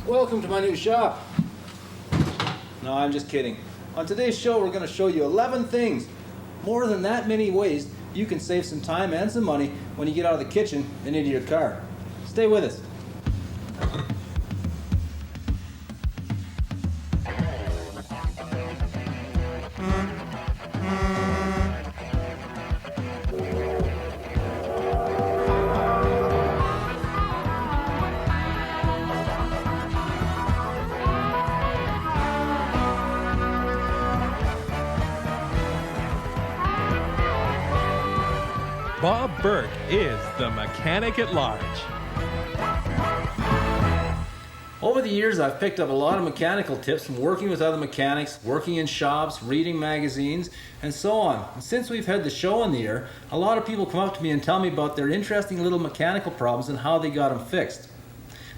Welcome to my new shop. No, I'm just kidding. On today's show, we're going to show you 11 things, more than that many ways you can save some time and some money when you get out of the kitchen and into your car. Stay with us. Bob Bourke is the mechanic at large. Over the years, I've picked up a lot of mechanical tips from working with other mechanics, working in shops, reading magazines, and so on. And since we've had the show on the air, a lot of people come up to me and tell me about their interesting little mechanical problems and how they got them fixed.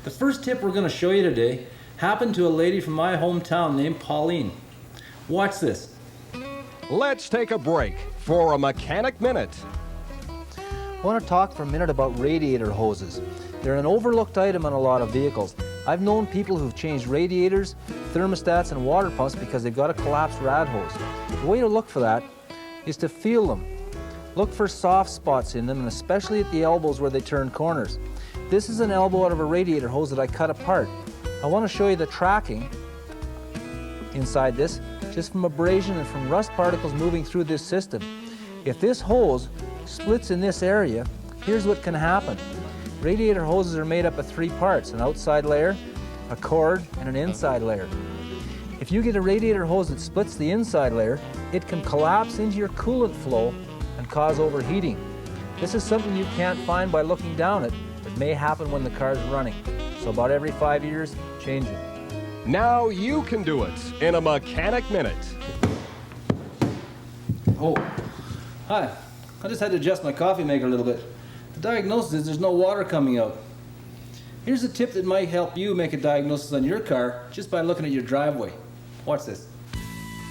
The first tip we're going to show you today happened to a lady from my hometown named Pauline. Watch this. Let's take a break for a Mechanic Minute. I want to talk for a minute about radiator hoses. They're an overlooked item on a lot of vehicles. I've known people who've changed radiators, thermostats, and water pumps because they've got a collapsed rad hose. The way to look for that is to feel them. Look for soft spots in them, and especially at the elbows where they turn corners. This is an elbow out of a radiator hose that I cut apart. I want to show you the tracking inside this, just from abrasion and from rust particles moving through this system. If this hose splits in this area, here's what can happen. Radiator hoses are made up of three parts: an outside layer, a cord, and an inside layer. If you get a radiator hose that splits the inside layer, it can collapse into your coolant flow and cause overheating. This is something you can't find by looking down it. It may happen when the car's running. So about every 5 years, change it. Now you can do it in a Mechanic Minute. Oh, hi. I just had to adjust my coffee maker a little bit. The diagnosis is there's no water coming out. Here's a tip that might help you make a diagnosis on your car just by looking at your driveway. Watch this.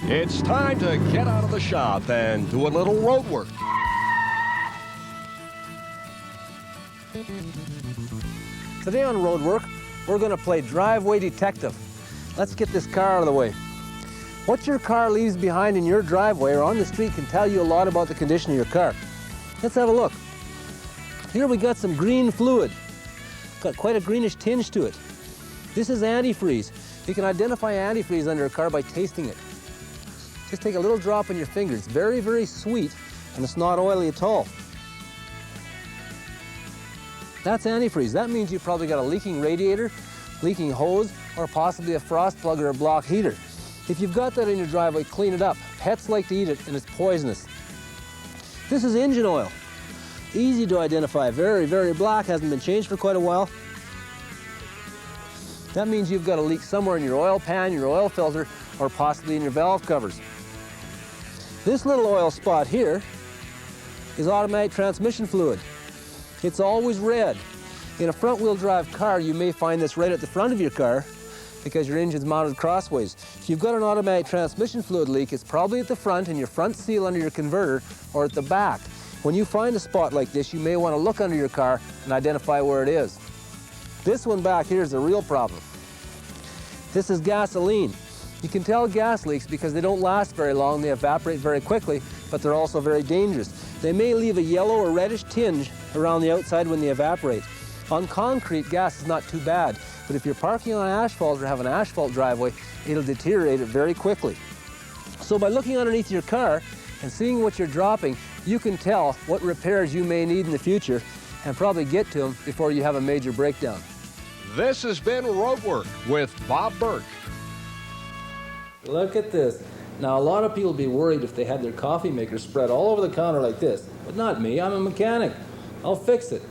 It's time to get out of the shop and do a little road work. Today on Road Work, we're going to play driveway detective. Let's get this car out of the way. What your car leaves behind in your driveway or on the street can tell you a lot about the condition of your car. Let's have a look. Here we got some green fluid. Got quite a greenish tinge to it. This is antifreeze. You can identify antifreeze under a car by tasting it. Just take a little drop in your finger. It's very, very sweet, and it's not oily at all. That's antifreeze. That means you've probably got a leaking radiator, leaking hose, or possibly a frost plug or a block heater. If you've got that in your driveway, clean it up. Pets like to eat it, and it's poisonous. This is engine oil. Easy to identify. Very, very black. Hasn't been changed for quite a while. That means you've got a leak somewhere in your oil pan, your oil filter, or possibly in your valve covers. This little oil spot here is automatic transmission fluid. It's always red. In a front-wheel drive car, you may find this right at the front of your car because your engine's mounted crossways. If you've got an automatic transmission fluid leak, it's probably at the front in your front seal under your converter or at the back. When you find a spot like this, you may want to look under your car and identify where it is. This one back here is a real problem. This is gasoline. You can tell gas leaks because they don't last very long, they evaporate very quickly, but they're also very dangerous. They may leave a yellow or reddish tinge around the outside when they evaporate. On concrete, gas is not too bad, but if you're parking on asphalt or have an asphalt driveway, it'll deteriorate it very quickly. So by looking underneath your car and seeing what you're dropping, you can tell what repairs you may need in the future and probably get to them before you have a major breakdown. This has been Road Work with Bob Bourke. Look at this. Now, a lot of people would be worried if they had their coffee maker spread all over the counter like this, but not me. I'm a mechanic. I'll fix it.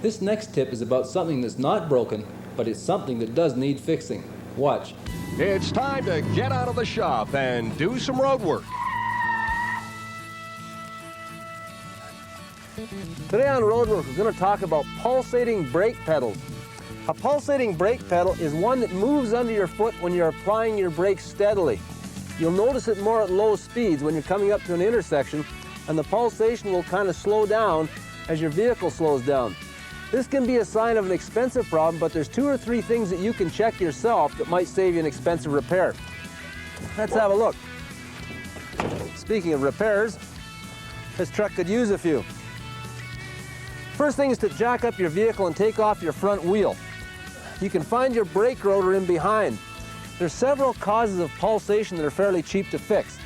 This next tip is about something that's not broken, but it's something that does need fixing. Watch. It's time to get out of the shop and do some road work. Today on Road Work, we're going to talk about pulsating brake pedals. A pulsating brake pedal is one that moves under your foot when you're applying your brakes steadily. You'll notice it more at low speeds when you're coming up to an intersection, and the pulsation will kind of slow down as your vehicle slows down. This can be a sign of an expensive problem, but there's 2 or 3 things that you can check yourself that might save you an expensive repair. Let's have a look. Speaking of repairs, this truck could use a few. First thing is to jack up your vehicle and take off your front wheel. You can find your brake rotor in behind. There's several causes of pulsation that are fairly cheap to fix.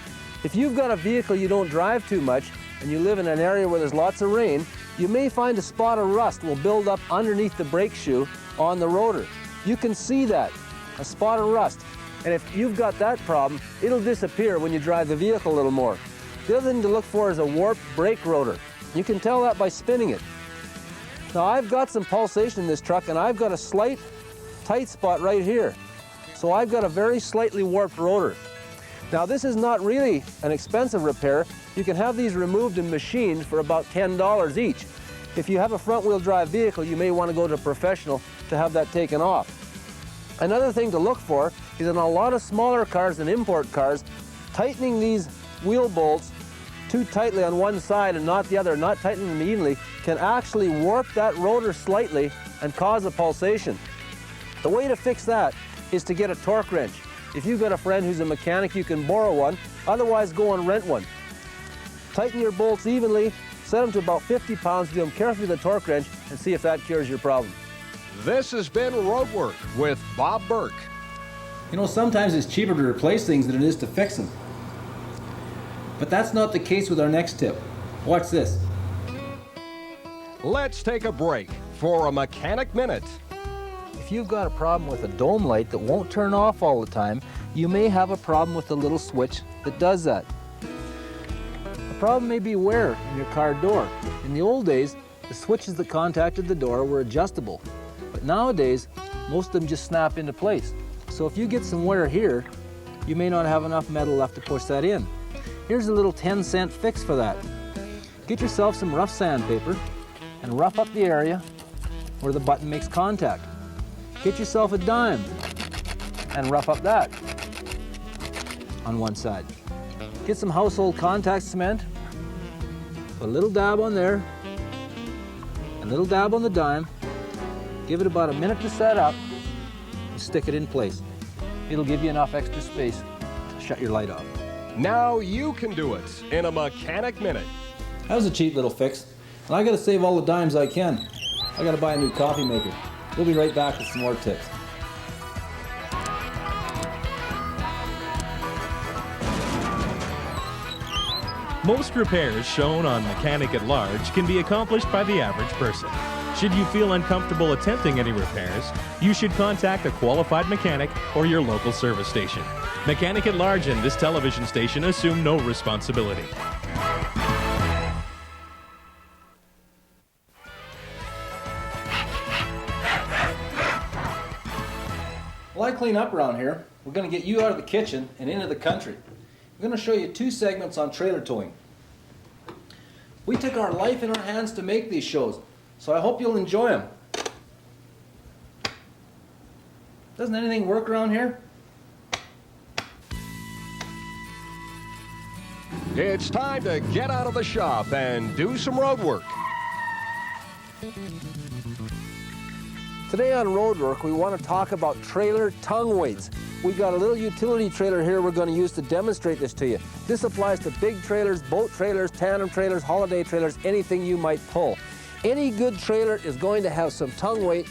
If you've got a vehicle you don't drive too much and you live in an area where there's lots of rain, you may find a spot of rust will build up underneath the brake shoe on the rotor. You can see that, a spot of rust. And if you've got that problem, it'll disappear when you drive the vehicle a little more. The other thing to look for is a warped brake rotor. You can tell that by spinning it. Now I've got some pulsation in this truck and I've got a slight tight spot right here. So I've got a very slightly warped rotor. Now this is not really an expensive repair. You can have these removed and machined for about $10 each. If you have a front wheel drive vehicle, you may want to go to a professional to have that taken off. Another thing to look for is in a lot of smaller cars and import cars, tightening these wheel bolts too tightly on one side and not the other, not tightening them evenly, can actually warp that rotor slightly and cause a pulsation. The way to fix that is to get a torque wrench. If you've got a friend who's a mechanic, you can borrow one, otherwise go and rent one. Tighten your bolts evenly, set them to about 50 pounds, do them carefully with a torque wrench, and see if that cures your problem. This has been Roadwork with Bob Bourke. You know, sometimes it's cheaper to replace things than it is to fix them. But that's not the case with our next tip. Watch this. Let's take a break for a Mechanic Minute. If you've got a problem with a dome light that won't turn off all the time, you may have a problem with the little switch that does that. The problem may be wear in your car door. In the old days, the switches that contacted the door were adjustable. But nowadays, most of them just snap into place. So if you get some wear here, you may not have enough metal left to push that in. Here's a little 10-cent fix for that. Get yourself some rough sandpaper and rough up the area where the button makes contact. Get yourself a dime and rough up that on one side. Get some household contact cement, put a little dab on there, a little dab on the dime, give it about a minute to set up, and stick it in place. It'll give you enough extra space to shut your light off. Now you can do it in a Mechanic Minute. That was a cheap little fix. And I gotta save all the dimes I can. I gotta buy a new coffee maker. We'll be right back with some more tips. Most repairs shown on Mechanic at Large can be accomplished by the average person. Should you feel uncomfortable attempting any repairs, you should contact a qualified mechanic or your local service station. Mechanic at Large and this television station assume no responsibility. While I clean up around here, we're going to get you out of the kitchen and into the country. I'm going to show you 2 segments on trailer towing. We took our life in our hands to make these shows, so I hope you'll enjoy them. Doesn't anything work around here? It's time to get out of the shop and do some road work. Today on Roadwork, we want to talk about trailer tongue weights. We've got a little utility trailer here we're going to use to demonstrate this to you. This applies to big trailers, boat trailers, tandem trailers, holiday trailers, anything you might pull. Any good trailer is going to have some tongue weight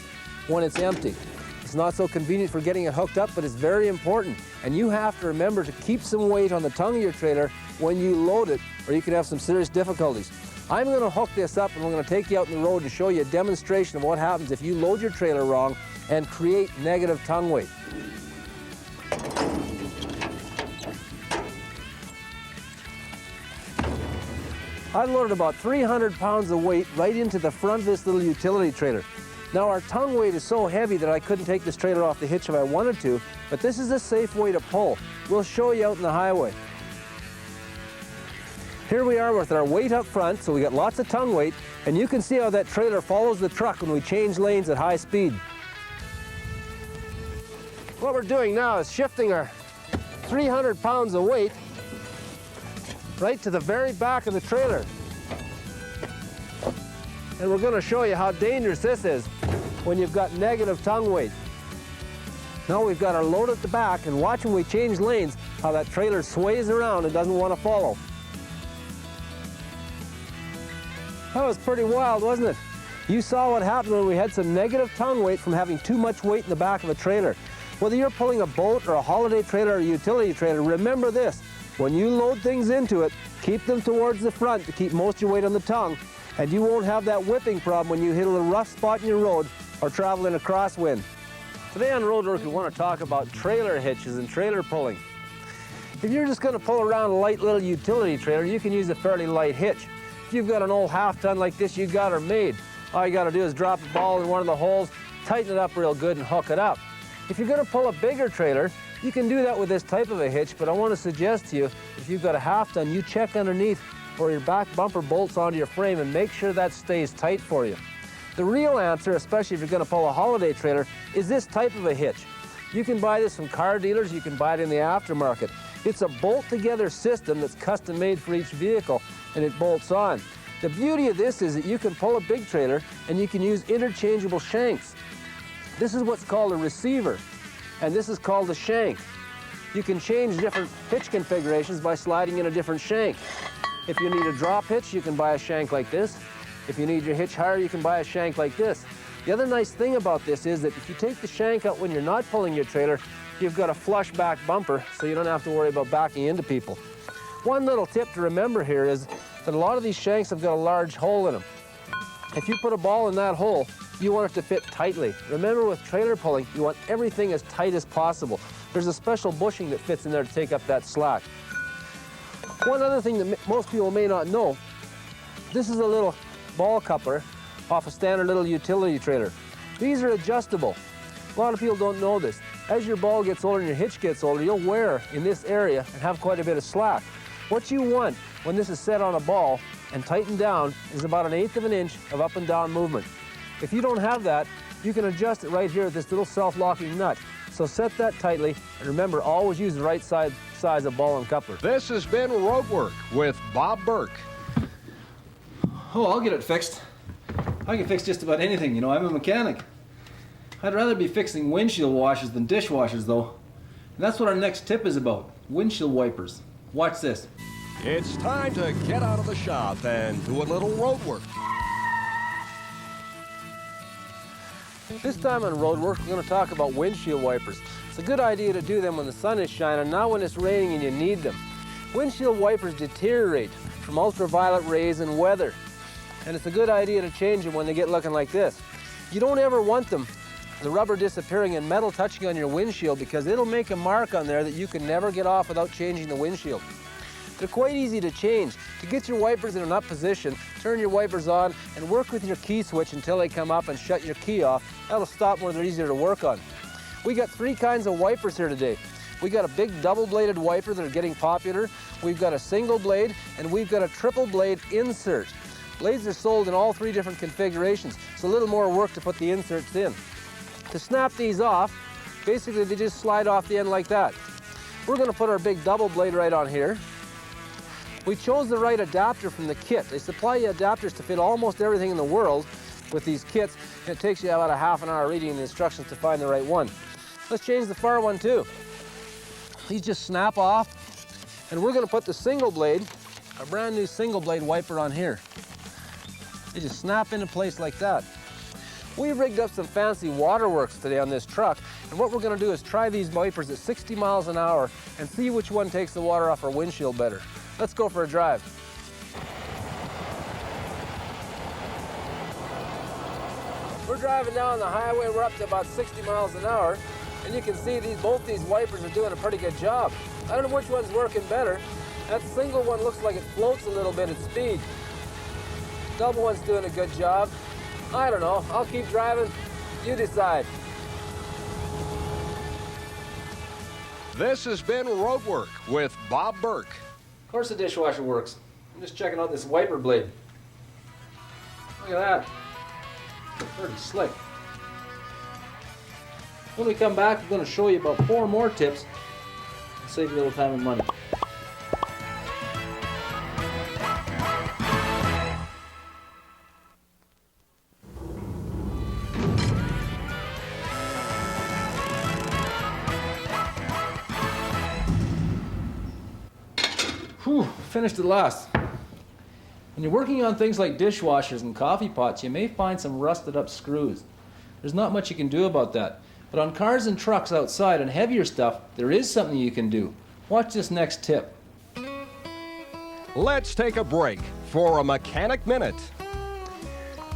when it's empty. It's not so convenient for getting it hooked up, but it's very important. And you have to remember to keep some weight on the tongue of your trailer when you load it, or you could have some serious difficulties. I'm going to hook this up and we're going to take you out on the road to show you a demonstration of what happens if you load your trailer wrong and create negative tongue weight. I loaded about 300 pounds of weight right into the front of this little utility trailer. Now our tongue weight is so heavy that I couldn't take this trailer off the hitch if I wanted to, but this is a safe way to pull. We'll show you out in the highway. Here we are with our weight up front, so we got lots of tongue weight, and you can see how that trailer follows the truck when we change lanes at high speed. What we're doing now is shifting our 300 pounds of weight right to the very back of the trailer. And we're going to show you how dangerous this is when you've got negative tongue weight. Now we've got our load at the back, and watch when we change lanes how that trailer sways around and doesn't want to follow. That was pretty wild, wasn't it? You saw what happened when we had some negative tongue weight from having too much weight in the back of a trailer. Whether you're pulling a boat or a holiday trailer or a utility trailer, remember this: when you load things into it, keep them towards the front to keep most of your weight on the tongue, and you won't have that whipping problem when you hit a little rough spot in your road or travel in a crosswind. Today on Roadwork, we want to talk about trailer hitches and trailer pulling. If you're just going to pull around a light little utility trailer, you can use a fairly light hitch. If you've got an old half-ton like this, you got her made. All you got to do is drop a ball in one of the holes, tighten it up real good, and hook it up. If you're going to pull a bigger trailer, you can do that with this type of a hitch, but I want to suggest to you, if you've got a half-ton, you check underneath where your back bumper bolts onto your frame and make sure that stays tight for you. The real answer, especially if you're going to pull a holiday trailer, is this type of a hitch. You can buy this from car dealers, you can buy it in the aftermarket. It's a bolt-together system that's custom-made for each vehicle, and it bolts on. The beauty of this is that you can pull a big trailer and you can use interchangeable shanks. This is what's called a receiver, and this is called a shank. You can change different hitch configurations by sliding in a different shank. If you need a drop hitch, you can buy a shank like this. If you need your hitch higher, you can buy a shank like this. The other nice thing about this is that if you take the shank out when you're not pulling your trailer, you've got a flush back bumper, so you don't have to worry about backing into people. One little tip to remember here is that a lot of these shanks have got a large hole in them. If you put a ball in that hole, you want it to fit tightly. Remember, with trailer pulling, you want everything as tight as possible. There's a special bushing that fits in there to take up that slack. One other thing that most people may not know, this is a little ball coupler off a standard little utility trailer. These are adjustable. A lot of people don't know this. As your ball gets older and your hitch gets older, you'll wear in this area and have quite a bit of slack. What you want when this is set on a ball and tightened down is about 1/8 of an inch of up and down movement. If you don't have that, you can adjust it right here with this little self-locking nut. So set that tightly, and remember, always use the right size of ball and coupler. This has been Roadwork with Bob Bourke. Oh, I'll get it fixed. I can fix just about anything, you know, I'm a mechanic. I'd rather be fixing windshield washers than dishwashers, though. And that's what our next tip is about, windshield wipers. Watch this. It's time to get out of the shop and do a little roadwork. This time on Roadwork, we're going to talk about windshield wipers. It's a good idea to do them when the sun is shining, not when it's raining and you need them. Windshield wipers deteriorate from ultraviolet rays and weather, and it's a good idea to change them when they get looking like this. You don't ever want them, the rubber disappearing and metal touching on your windshield, because it'll make a mark on there that you can never get off without changing the windshield. They're quite easy to change. To get your wipers in an up position, turn your wipers on and work with your key switch until they come up and shut your key off. That'll stop when they're easier to work on. We got 3 kinds of wipers here today. We got a big double-bladed wiper that are getting popular. We've got a single blade, and we've got a triple blade insert. Blades are sold in all 3 different configurations. It's a little more work to put the inserts in. To snap these off, basically they just slide off the end like that. We're going to put our big double blade right on here. We chose the right adapter from the kit. They supply you adapters to fit almost everything in the world with these kits, and it takes you about a half an hour reading the instructions to find the right one. Let's change the far one too. These just snap off, and we're going to put the single blade, a brand new single blade wiper on here. They just snap into place like that. We rigged up some fancy waterworks today on this truck, and what we're going to do is try these wipers at 60 miles an hour and see which one takes the water off our windshield better. Let's go for a drive. We're driving down the highway, we're up to about 60 miles an hour, and you can see both these wipers are doing a pretty good job. I don't know which one's working better. That single one looks like it floats a little bit at speed. Double one's doing a good job. I don't know, I'll keep driving, you decide. This has been Roadwork with Bob Bourke. Of course the dishwasher works. I'm just checking out this wiper blade. Look at that. Pretty slick. When we come back, I'm going to show you about 4 more tips to save you a little time and money. Whew, finished at last. When you're working on things like dishwashers and coffee pots, you may find some rusted up screws. There's not much you can do about that. But on cars and trucks outside and heavier stuff, there is something you can do. Watch this next tip. Let's take a break for a Mechanic Minute.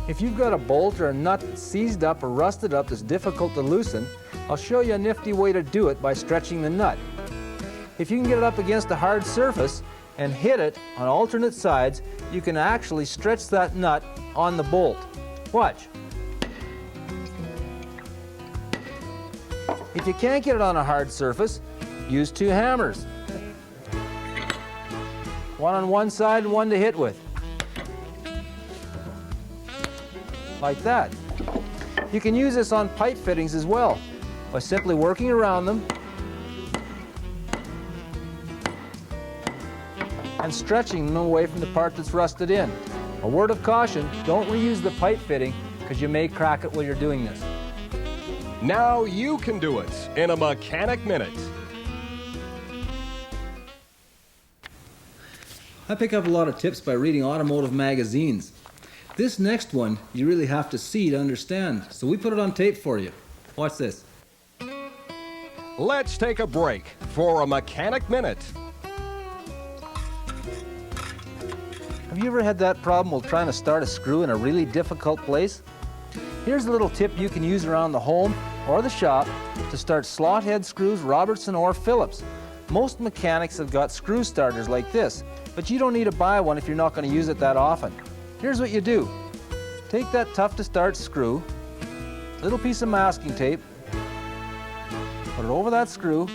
If you've got a bolt or a nut that's seized up or rusted up that's difficult to loosen, I'll show you a nifty way to do it by stretching the nut. If you can get it up against a hard surface and hit it on alternate sides, you can actually stretch that nut on the bolt. Watch. If you can't get it on a hard surface, use 2 hammers. One on one side and one to hit with. Like that. You can use this on pipe fittings as well by simply working around them and stretching them away from the part that's rusted in. A word of caution, don't reuse the pipe fitting because you may crack it while you're doing this. Now you can do it in a Mechanic Minute. I pick up a lot of tips by reading automotive magazines. This next one, you really have to see to understand, so we put it on tape for you. Watch this. Let's take a break for a Mechanic Minute. Have you ever had that problem while trying to start a screw in a really difficult place? Here's a little tip you can use around the home or the shop to start slot head screws, Robertson or Phillips. Most mechanics have got screw starters like this, but you don't need to buy one if you're not going to use it that often. Here's what you do. Take that tough to start screw, little piece of masking tape, put it over that screw,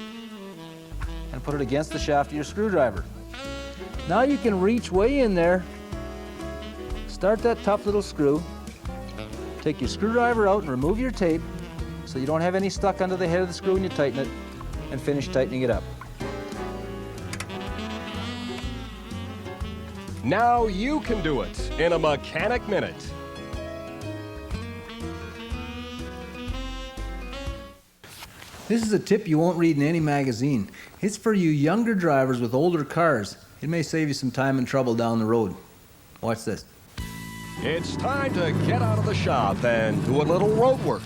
and put it against the shaft of your screwdriver. Now you can reach way in there, start that tough little screw, take your screwdriver out and remove your tape so you don't have any stuck under the head of the screw when you tighten it, and finish tightening it up. Now you can do it in a Mechanic Minute. This is a tip you won't read in any magazine. It's for you younger drivers with older cars. It may save you some time and trouble down the road. Watch this. It's time to get out of the shop and do a little road work.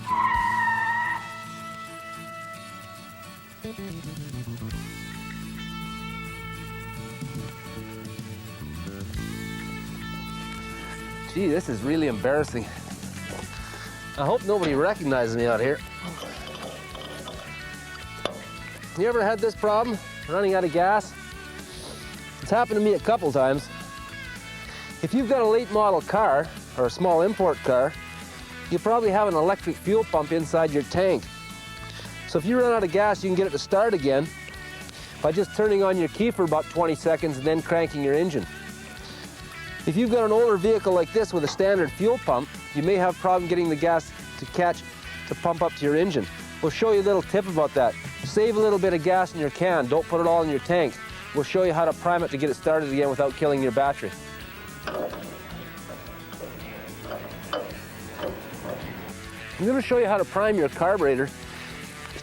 Gee, this is really embarrassing. I hope nobody recognizes me out here. You ever had this problem, running out of gas? It's happened to me a couple times. If you've got a late model car, or a small import car, you probably have an electric fuel pump inside your tank. So if you run out of gas, you can get it to start again by just turning on your key for about 20 seconds and then cranking your engine. If you've got an older vehicle like this with a standard fuel pump, you may have a problem getting the gas to pump up to your engine. We'll show you a little tip about that. Save a little bit of gas in your can, don't put it all in your tank. We'll show you how to prime it to get it started again without killing your battery. I'm going to show you how to prime your carburetor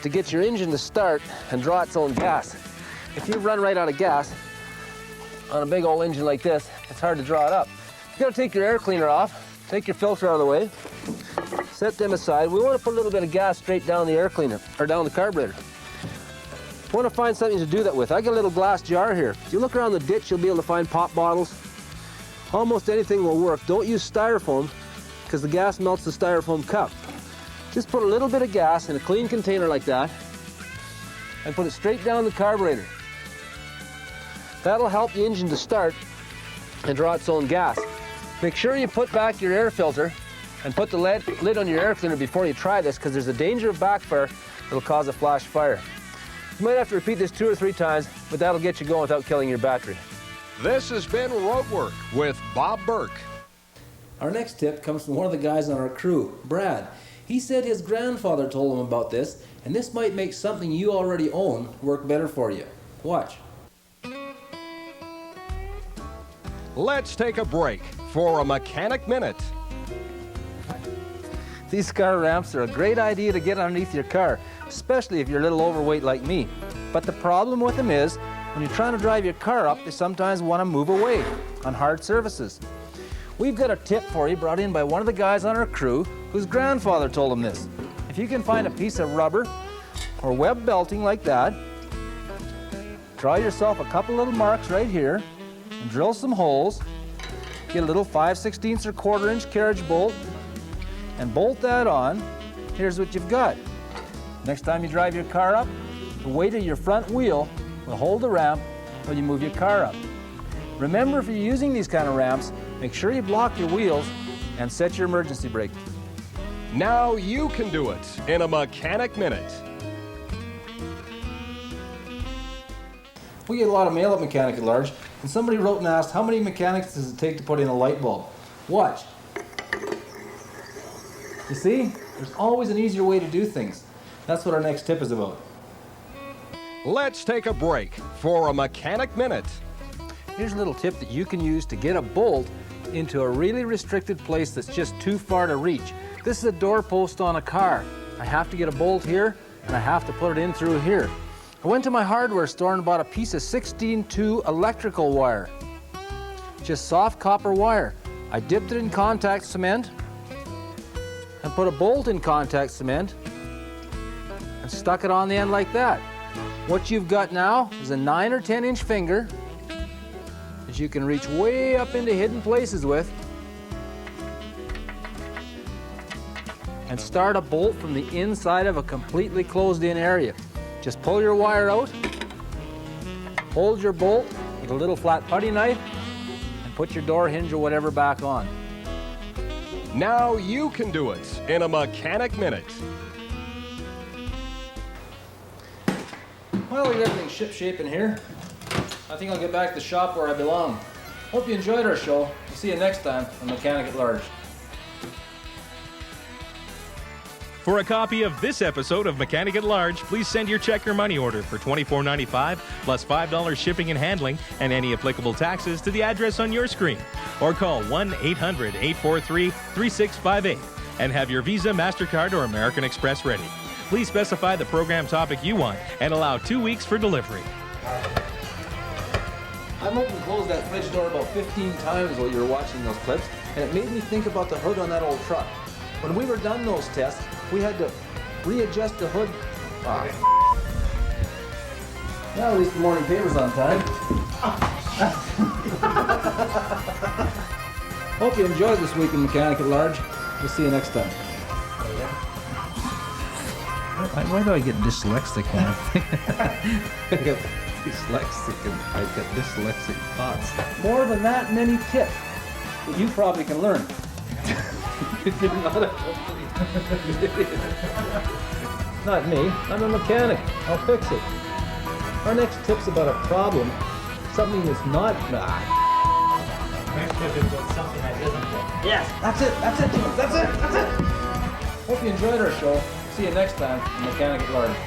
to get your engine to start and draw its own gas. If you run right out of gas on a big old engine like this, it's hard to draw it up. You've got to take your air cleaner off, take your filter out of the way, set them aside. We want to put a little bit of gas straight down the air cleaner, or down the carburetor. We want to find something to do that with. I got a little glass jar here. If you look around the ditch, you'll be able to find pop bottles. Almost anything will work. Don't use styrofoam, because the gas melts the styrofoam cup. Just put a little bit of gas in a clean container like that, and put it straight down the carburetor. That'll help the engine to start and draw its own gas. Make sure you put back your air filter and put the lid on your air cleaner before you try this, because there's a danger of backfire that'll cause a flash fire. You might have to repeat this 2 or 3 times, but that'll get you going without killing your battery. This has been Road Work with Bob Bourke. Our next tip comes from one of the guys on our crew, Brad. He said his grandfather told him about this, and this might make something you already own work better for you. Watch. Let's take a break for a Mechanic Minute. These car ramps are a great idea to get underneath your car, especially if you're a little overweight like me. But the problem with them is when you're trying to drive your car up, they sometimes want to move away on hard surfaces. We've got a tip for you brought in by one of the guys on our crew whose grandfather told him this. If you can find a piece of rubber or web belting like that, draw yourself a couple little marks right here and drill some holes. Get a little 5/16 or 1/4 carriage bolt and bolt that on. Here's what you've got. Next time you drive your car up, the weight of your front wheel will hold the ramp while you move your car up. Remember, if you're using these kind of ramps, make sure you block your wheels and set your emergency brake. Now you can do it in a Mechanic Minute. We get a lot of mail at Mechanic at Large, and somebody wrote and asked, how many mechanics does it take to put in a light bulb? Watch. You see, there's always an easier way to do things. That's what our next tip is about. Let's take a break for a Mechanic Minute. Here's a little tip that you can use to get a bolt into a really restricted place that's just too far to reach. This is a doorpost on a car. I have to get a bolt here, and I have to put it in through here. I went to my hardware store and bought a piece of 16-2 electrical wire. Just soft copper wire. I dipped it in contact cement and put a bolt in contact cement and stuck it on the end like that. What you've got now is a 9 or 10 inch finger that you can reach way up into hidden places with and start a bolt from the inside of a completely closed in area. Just pull your wire out, hold your bolt with a little flat putty knife, and put your door hinge or whatever back on. Now you can do it in a Mechanic Minute. Well, we got everything ship-shape in here. I think I'll get back to the shop where I belong. Hope you enjoyed our show. We'll see you next time on Mechanic at Large. For a copy of this episode of Mechanic at Large, please send your check or money order for $24.95 plus $5 shipping and handling and any applicable taxes to the address on your screen. Or call 1-800-843-3658 and have your Visa, MasterCard, or American Express ready. Please specify the program topic you want and allow 2 weeks for delivery. I've opened and closed that fridge door about 15 times while you were watching those clips, and it made me think about the hood on that old truck. When we were done those tests, we had to readjust the hood. Well, at least the morning paper's on time. Hope you enjoyed this week in Mechanic at Large. We'll see you next time. Why do I get dyslexic when I think? I got dyslexic and I've got dyslexic thoughts. More than that many tips that you probably can learn. You're not a Not me. I'm a mechanic. I'll fix it. Our next tip's about a problem. Something that's not. Next tip is about something that isn't there. Yes, that's it. That's it, Jim. That's it. That's it. Hope you enjoyed our show. See you next time on Mechanic at Large.